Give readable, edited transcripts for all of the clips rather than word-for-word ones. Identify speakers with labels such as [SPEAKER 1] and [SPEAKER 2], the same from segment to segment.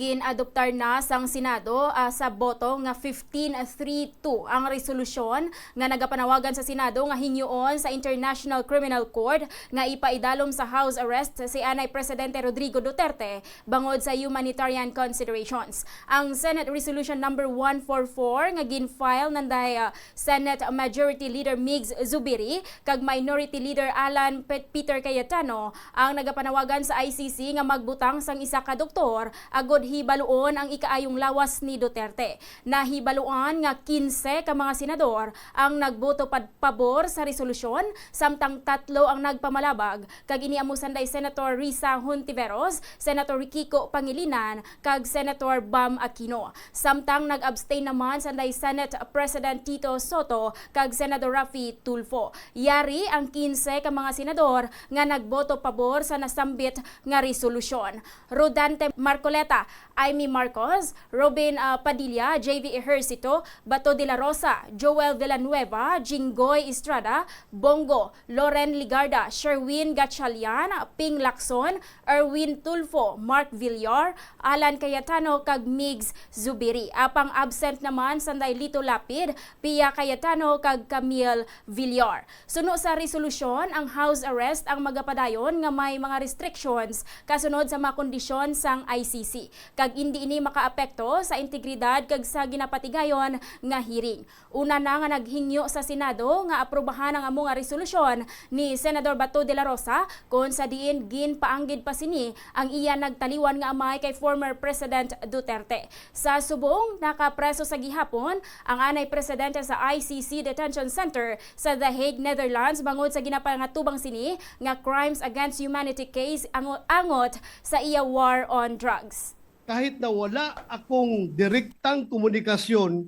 [SPEAKER 1] gin-adoptar na sang Senado sa boto nga 15-3-2 ang resolusyon nga nagapanawagan sa Senado nga hingyoon sa International Criminal Court nga ipaidalom sa house arrest si anay Presidente Rodrigo Duterte bangod sa humanitarian considerations. Ang Senate Resolution number 144 nga gin-file nanday Senate Majority Leader Migs Zubiri kag Minority Leader Alan Peter Cayetano ang nagapanawagan sa ICC nga magbutang sang isa ka doktor agod hibaluon ang ikaayong lawas ni Duterte. Nahibaluan nga 15 ka mga senador ang nagboto pabor sa resolusyon samtang 3 ang nagpamalabag kag iniamo sanday Senator Risa Hontiveros, Senator Kiko Pangilinan kag Senator Bam Aquino. Samtang nag-abstain naman sanday Senate President Tito Soto kag Senator Raffy Tulfo. Yari ang 15 ka mga senador nga nagboto pabor sa nasambit nga resolusyon. Rodante Marcoleta, Amy Marcos, Robin Padilla, JV Ejercito, Bato de la Rosa, Joel Villanueva, Jinggoy Estrada, Bongo, Loren Ligarda, Sherwin Gatchalian, Ping Lacson, Erwin Tulfo, Mark Villar, Alan Cayetano kag Migs Zubiri. Apang absent naman sanday Lito Lapid, Pia Cayetano kag Camille Villar. Suno sa resolusyon, ang house arrest ang magapadayon nga may mga restrictions kasunod sa mga kondisyon sang ICC. Kag hindi ini makaapekto sa integridad kag sa ginapatigayon nga hearing. Una na nga naghingyo sa Senado nga aprobahan ang among resolusyon ni Senador Bato de la Rosa kung sa diin ginpaanggid pa sini ang iya nagtaliwan nga amay kay former President Duterte. Sa subong nakapreso sa gihapon ang anay presidente sa ICC Detention Center sa The Hague, Netherlands bangod sa ginapangatubang sini nga crimes against humanity case angot sa iya war on drugs.
[SPEAKER 2] Kahit na wala akong direktang komunikasyon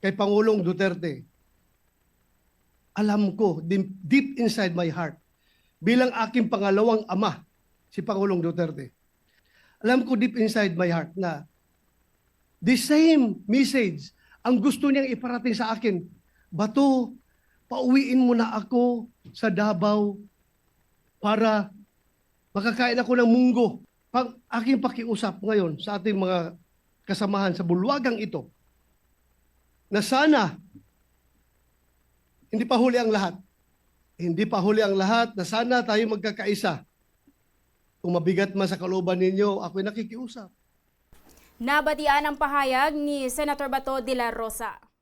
[SPEAKER 2] kay Pangulong Duterte, alam ko deep inside my heart, bilang aking pangalawang ama, si Pangulong Duterte, alam ko deep inside my heart na the same message ang gusto niyang iparating sa akin. Bato, pauwiin mo na ako sa Davao para makakain ako ng munggo. Pag aking pakiusap ngayon sa ating mga kasamahan sa bulwagang ito, na sana hindi pa huli ang lahat. Hindi pa huli ang lahat, na sana tayo magkakaisa. Kung mabigat man sa kalooban ninyo, ako'y nakikiusap.
[SPEAKER 1] Nabatian ang pahayag ni Senator Bato de la Rosa.